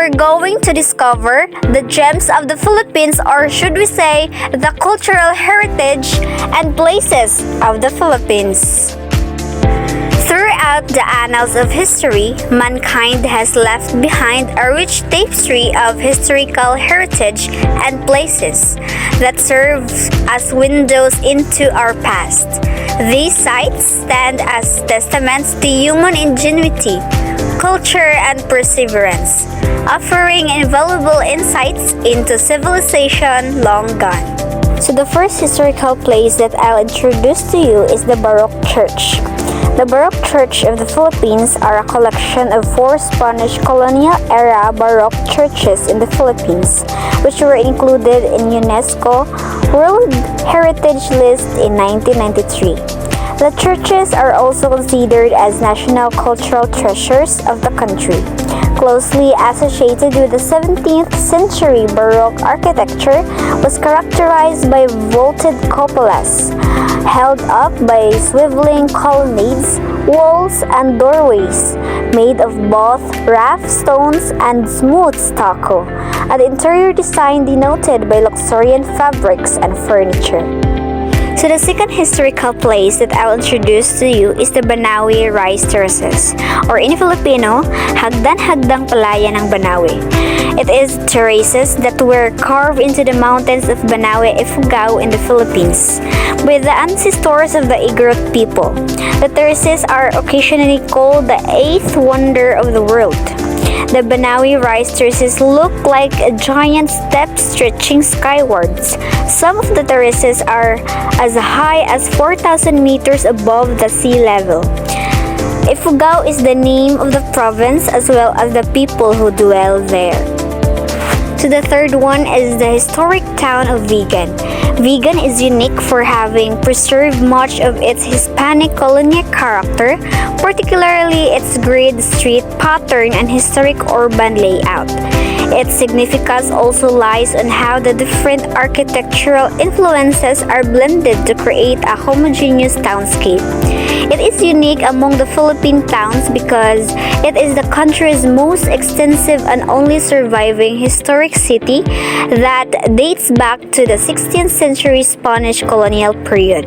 we're going to discover the gems of the Philippines, or should we say, the cultural heritage and places of the Philippines. Throughout the annals of history, mankind has left behind a rich tapestry of historical heritage and places that serve as windows into our past. These sites stand as testaments to human ingenuity, culture, and perseverance, offering invaluable insights into civilization long gone. So the first historical place that I'll introduce to you is the Baroque Church. The Baroque Church of the Philippines are a collection of 4 Spanish colonial-era Baroque churches in the Philippines, which were included in UNESCO World Heritage List in 1993. The churches are also considered as national cultural treasures of the country. Closely associated with the 17th century Baroque architecture was characterized by vaulted cupolas, held up by swiveling colonnades, walls, and doorways made of both rough stones and smooth stucco, an interior design denoted by luxuriant fabrics and furniture. So the second historical place that I'll introduce to you is the Banawe Rice Terraces, or in Filipino, Hagdan-Hagdang Palayan ng Banawe. It is terraces that were carved into the mountains of Banawe, Ifugao in the Philippines, with the ancestors of the Igorot people. The terraces are occasionally called the 8th wonder of the world. The Banawe rice terraces look like a giant step stretching skywards. Some of the terraces are as high as 4,000 meters above the sea level. Ifugao is the name of the province as well as the people who dwell there. So the third one is the historic town of Vigan. Vigan is unique for having preserved much of its Hispanic colonial character, particularly its grid street pattern and historic urban layout. Its significance also lies on how the different architectural influences are blended to create a homogeneous townscape. It is unique among the Philippine towns because it is the country's most extensive and only surviving historic city that dates back to the 16th century Spanish colonial period.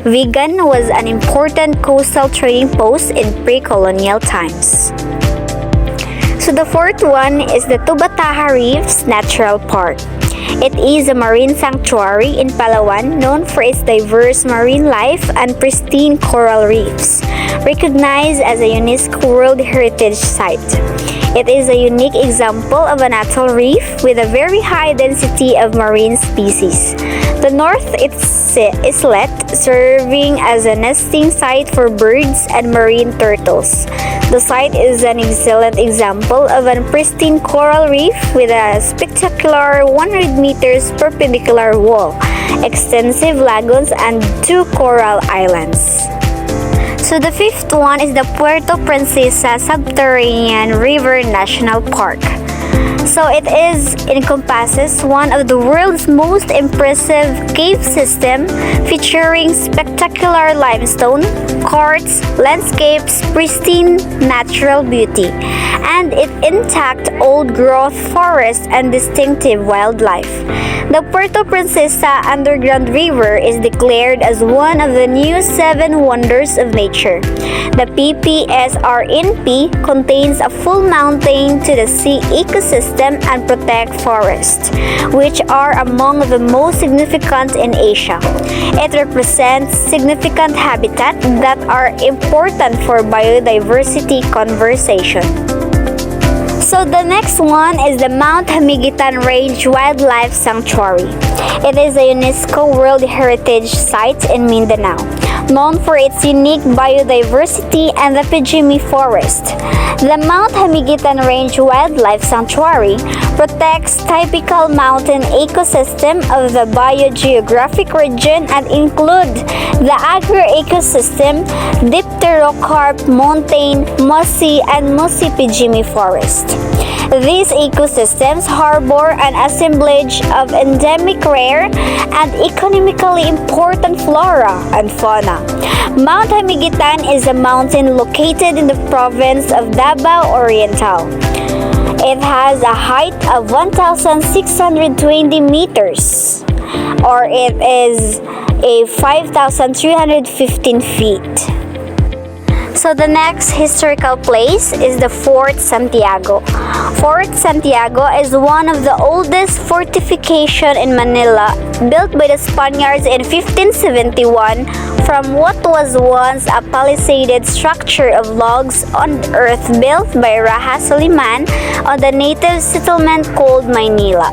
Vigan was an important coastal trading post in pre-colonial times. So the fourth one is the Tubataha Reefs Natural Park. It is a marine sanctuary in Palawan known for its diverse marine life and pristine coral reefs, recognized as a UNESCO World Heritage Site. It is a unique example of an atoll reef with a very high density of marine species. The north islet serving as a nesting site for birds and marine turtles. The site is an excellent example of a pristine coral reef with a spectacular 100 meters perpendicular wall, extensive lagoons, and 2 coral islands. So the fifth one is the Puerto Princesa Subterranean River National Park. So it encompasses one of the world's most impressive cave system featuring spectacular limestone, quartz, landscapes, pristine natural beauty, and its intact old-growth forest and distinctive wildlife. The Puerto Princesa Underground River is declared as one of the new 7 wonders of nature. The PPSRNP contains a full mountain to the sea ecosystem and protect forests, which are among the most significant in Asia. It represents significant habitat that are important for biodiversity conservation. So the next one is the Mount Hamiguitan Range Wildlife Sanctuary. It is a UNESCO World Heritage Site in Mindanao, known for its unique biodiversity and the Pijimi Forest. The Mount Hamiguitan Range Wildlife Sanctuary protects typical mountain ecosystem of the biogeographic region and include the agro-ecosystem, Dipterocarp Montane, Mossy, and Mossy Pijimi Forest. These ecosystems harbor an assemblage of endemic rare and economically important flora and fauna. Mount Hamiguitan is a mountain located in the province of Davao Oriental. It has a height of 1,620 meters, or it is a 5,315 feet. So the next historical place is the Fort Santiago. Fort Santiago is one of the oldest fortifications in Manila, built by the Spaniards in 1571 from what was once a palisaded structure of logs on earth built by Raja Soliman on the native settlement called Maynila.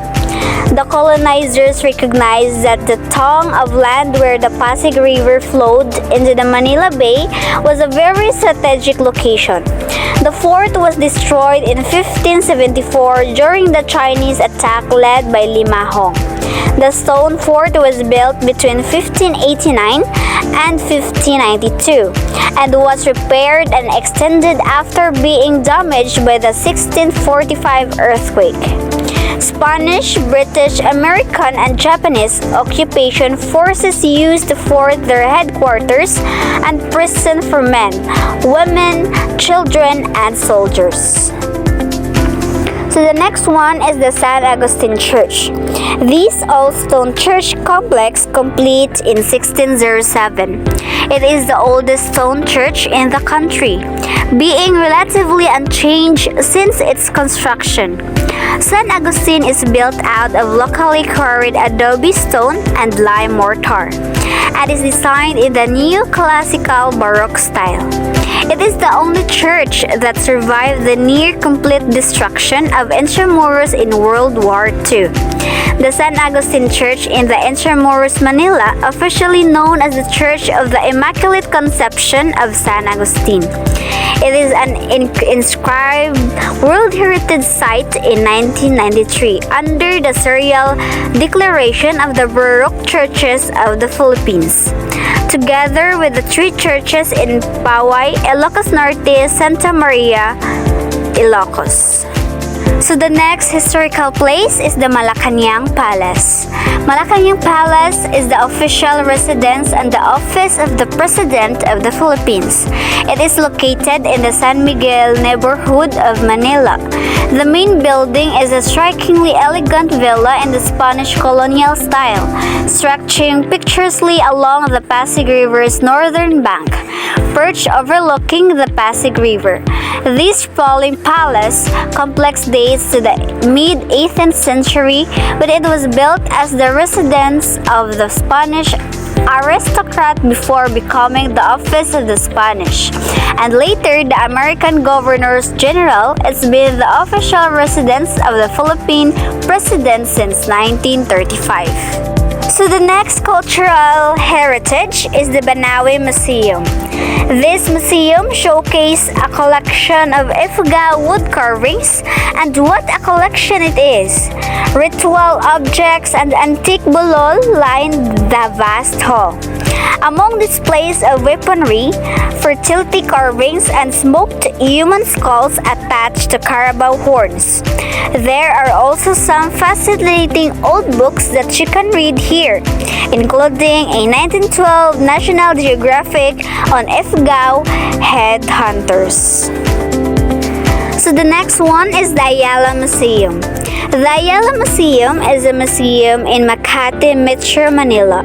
The colonizers recognized that the tongue of land where the Pasig River flowed into the Manila Bay was a very strategic location. The fort was destroyed in 1574 during the Chinese attack led by Lima Hong. The stone fort was built between 1589 and 1592 and was repaired and extended after being damaged by the 1645 earthquake. Spanish, British, American, and Japanese occupation forces used the fort their headquarters and prison for men, women, children, and soldiers. So the next one is the San Agustin Church. This all-stone church complex complete in 1607. It is the oldest stone church in the country, being relatively unchanged since its construction. San Agustin is built out of locally quarried adobe stone and lime mortar, and is designed in the neoclassical Baroque style. It is the only church that survived the near-complete destruction of Intramuros in World War II. The San Agustin Church in the Intramuros, Manila, officially known as the Church of the Immaculate Conception of San Agustin. It is an inscribed World Heritage Site in 1993 under the Serial Declaration of the Baroque Churches of the Philippines, together with the three churches in Paway, Ilocos Norte, Santa Maria, Ilocos. So the next historical place is the Malacañang Palace. Malacañang Palace is the official residence and the office of the President of the Philippines. It is located in the San Miguel neighborhood of Manila. The main building is a strikingly elegant villa in the Spanish colonial style, stretching picturesquely along the Pasig River's northern bank, perched overlooking the Pasig River. This sprawling palace complex dates to the mid-18th century, but it was built as the residence of the Spanish aristocrat before becoming the office of the Spanish, and later the American governors general. It's been the official residence of the Philippine president since 1935. So the next cultural heritage is the Banawe Museum. This museum showcases a collection of Ifugao wood carvings, and what a collection it is! Ritual objects and antique bulol line the vast hall. Among displays of weaponry, fertility carvings, and smoked human skulls attached to carabao horns. There are also some fascinating old books that you can read here, including a 1912 National Geographic on Ifugao headhunters. So the next one is the Ayala Museum. The Ayala Museum is a museum in Makati, Metro Manila.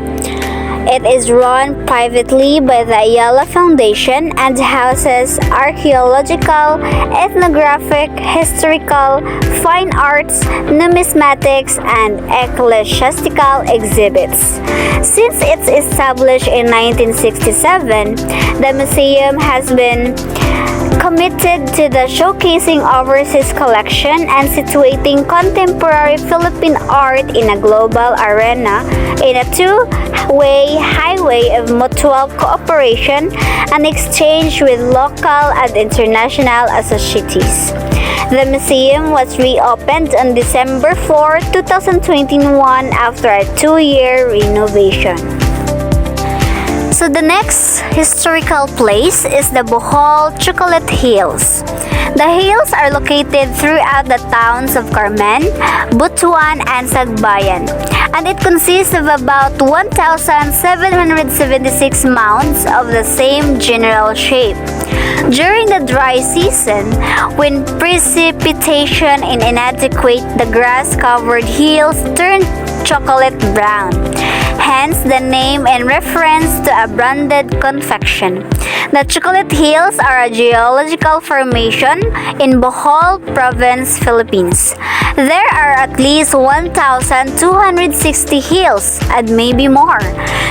It is run privately by the Ayala Foundation and houses archaeological, ethnographic, historical, fine arts, numismatics, and ecclesiastical exhibits. Since its established in 1967, the museum has been committed to the showcasing overseas collection and situating contemporary Philippine art in a global arena in a two-way highway of mutual cooperation and exchange with local and international associates. The museum was reopened on December 4, 2021 after a 2-year renovation. So the next historical place is the Bohol Chocolate Hills. The hills are located throughout the towns of Carmen, Butuan, and Sagbayan, and it consists of about 1,776 mounds of the same general shape. During the dry season, when precipitation is inadequate, the grass-covered hills turn chocolate brown, hence the name in reference to a branded confection. The Chocolate Hills are a geological formation in Bohol Province, Philippines. There are at least 1,260 hills, and maybe more,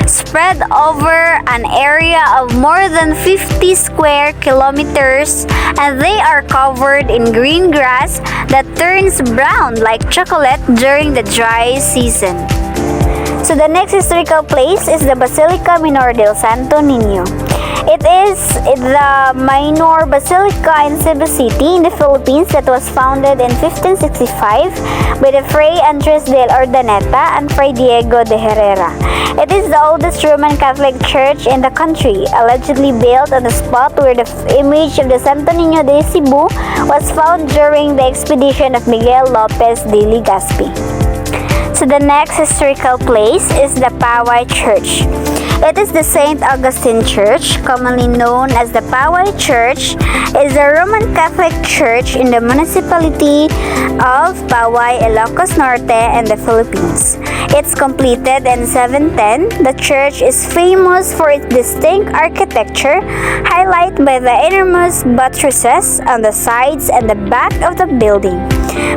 spread over an area of more than 50 square kilometers, and they are covered in green grass that turns brown like chocolate during the dry season. So the next historical place is the Basilica Minor del Santo Niño. It is the minor basilica in Cebu City in the Philippines that was founded in 1565 by the Fray Andres del Urdaneta and Fray Diego de Herrera. It is the oldest Roman Catholic church in the country, allegedly built on the spot where the image of the Santo Niño de Cebu was found during the expedition of Miguel Lopez de Legazpi. So the next historical place is the Poway Church. It is the St. Augustine Church, commonly known as the Poway Church, is a Roman Catholic church in the municipality of Poway, Ilocos Norte, in the Philippines. It's completed in 710. The church is famous for its distinct architecture, highlighted by the innermost buttresses on the sides and the back of the building.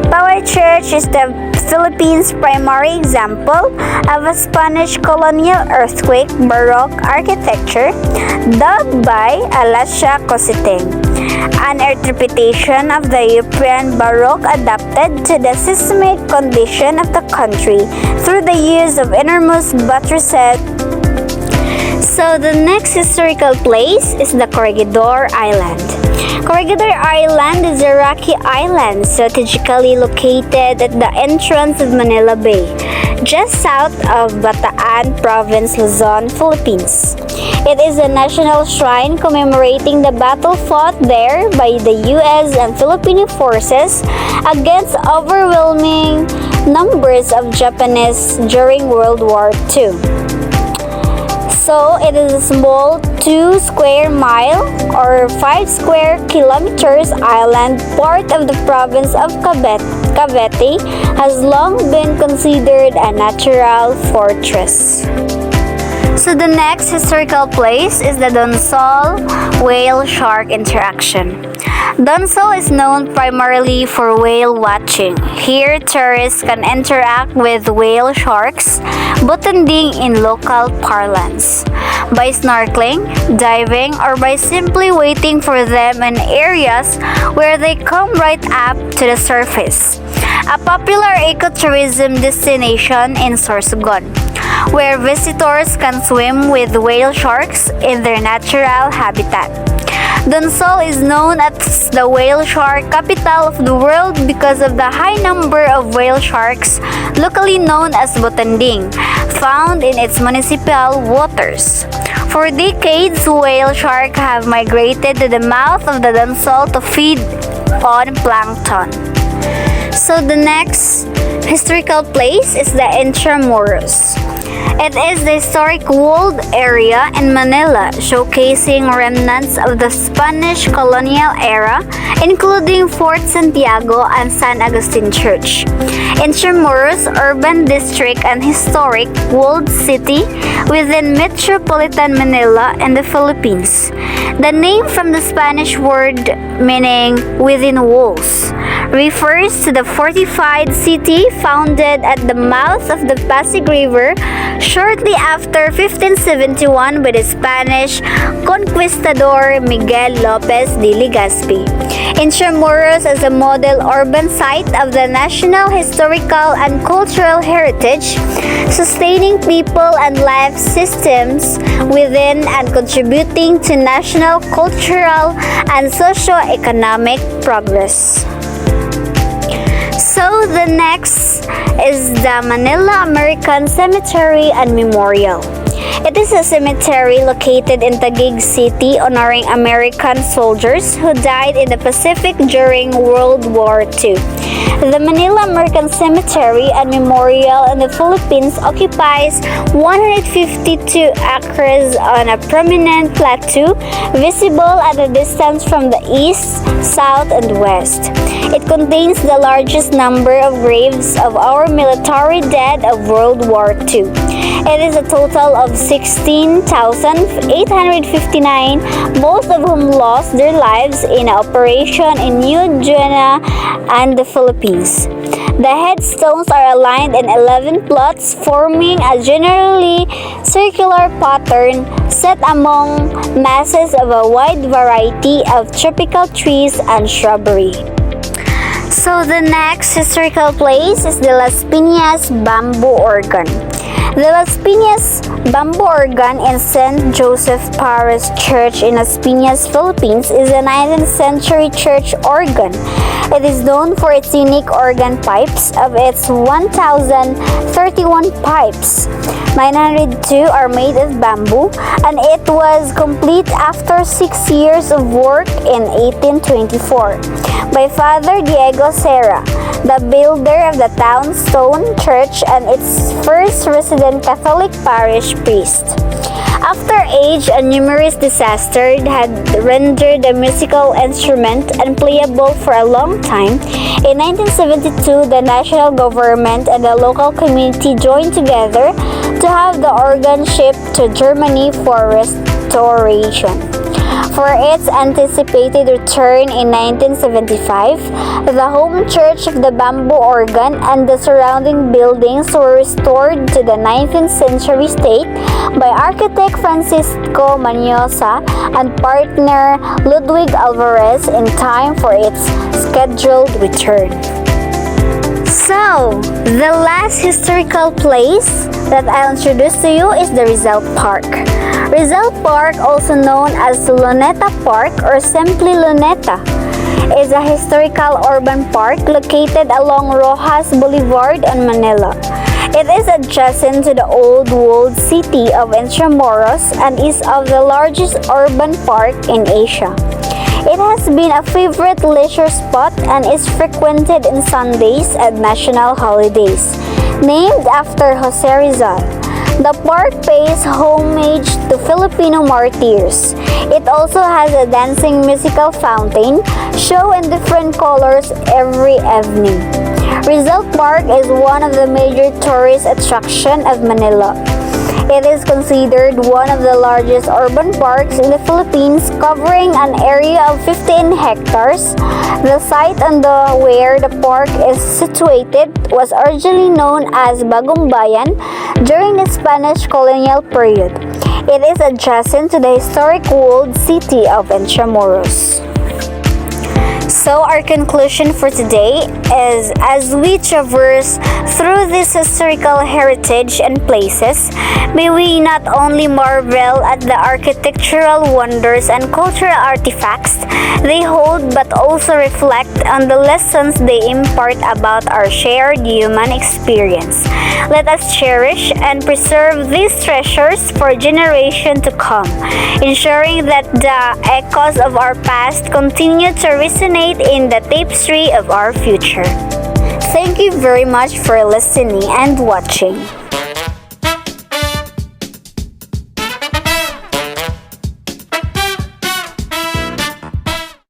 Poway Church is the Philippines' primary example of a Spanish colonial earthquake Baroque architecture dubbed by Alasya Cositeng, an interpretation of the European Baroque adapted to the seismic condition of the country through the use of innermost buttresses. So the next historical place is the Corregidor Island. Corregidor Island is a rocky island strategically located at the entrance of Manila Bay, just south of Bataan Province, Luzon, Philippines. It is a national shrine commemorating the battle fought there by the U.S. and Filipino forces against overwhelming numbers of Japanese during World War II. So, it is a small 2 square mile or 5 square kilometers island, part of the province of Cavite, has long been considered a natural fortress. So the next historical place is the Donsol whale-shark interaction. Donsol is known primarily for whale watching. Here, tourists can interact with whale sharks, butanding in local parlance, by snorkeling, diving, or by simply waiting for them in areas where they come right up to the surface. A popular ecotourism destination in Sorsogon, where visitors can swim with whale sharks in their natural habitat. Donsol is known as the whale shark capital of the world because of the high number of whale sharks, locally known as butanding, found in its municipal waters. For decades, whale sharks have migrated to the mouth of the Donsol to feed on plankton. So the next historical place is the Intramuros. It is the historic walled area in Manila, showcasing remnants of the Spanish colonial era, including Fort Santiago and San Agustin Church. Intramuros urban district and historic walled city within metropolitan Manila in the Philippines. The name from the Spanish word meaning within walls refers to the fortified city founded at the mouth of the Pasig River shortly after 1571 by the Spanish conquistador Miguel Lopez de Legazpi. Intramuros is a model urban site of the national historical and cultural heritage, sustaining people and life systems within and contributing to national, cultural, and socio-economic progress. So the next is the Manila American Cemetery and Memorial. It is a cemetery located in Taguig City honoring American soldiers who died in the Pacific during World War II. The Manila American Cemetery and Memorial in the Philippines occupies 152 acres on a prominent plateau visible at a distance from the east, south, and west. It contains the largest number of graves of our military dead of World War II. It is a total of 16,859, most of whom lost their lives in an operation in New Guinea and the Philippines. The headstones are aligned in 11 plots, forming a generally circular pattern set among masses of a wide variety of tropical trees and shrubbery. So the next historical place is the Las Piñas Bamboo Organ. The Las Piñas Bamboo Organ in St. Joseph Parish Church in Las Piñas, Philippines is a 19th century church organ. It is known for its unique organ pipes. Of its 1,031 pipes, 902 are made of bamboo, and it was complete after 6 years of work in 1824 by Father Diego Serra, the builder of the town stone church and its first resident Catholic parish priest. After age and numerous disasters had rendered the musical instrument unplayable for a long time, in 1972 the national government and the local community joined together to have the organ shipped to Germany for restoration. For its anticipated return in 1975, the home church of the bamboo organ and the surrounding buildings were restored to the 19th century state by architect Francisco Manyosa and partner Ludwig Alvarez in time for its scheduled return. So, the last historical place that I'll introduce to you is the Rizal Park. Rizal Park, also known as Luneta Park or simply Luneta, is a historical urban park located along Rojas Boulevard in Manila. It is adjacent to the old walled city of Intramuros and is of the largest urban park in Asia. It has been a favorite leisure spot and is frequented on Sundays and national holidays. Named after Jose Rizal, the park pays homage to Filipino martyrs. It also has a dancing musical fountain, show in different colors every evening. Rizal Park is one of the major tourist attractions of Manila. It is considered one of the largest urban parks in the Philippines, covering an area of 15 hectares. The site where the park is situated was originally known as Bagong Bayan during the Spanish colonial period. It is adjacent to the historic walled city of Intramuros. So our conclusion for today is, as we traverse through this historical heritage and places, may we not only marvel at the architectural wonders and cultural artifacts they hold, but also reflect on the lessons they impart about our shared human experience. Let us cherish and preserve these treasures for generations to come, ensuring that the echoes of our past continue to resonate in the tapestry of our future. Thank you very much for listening and watching.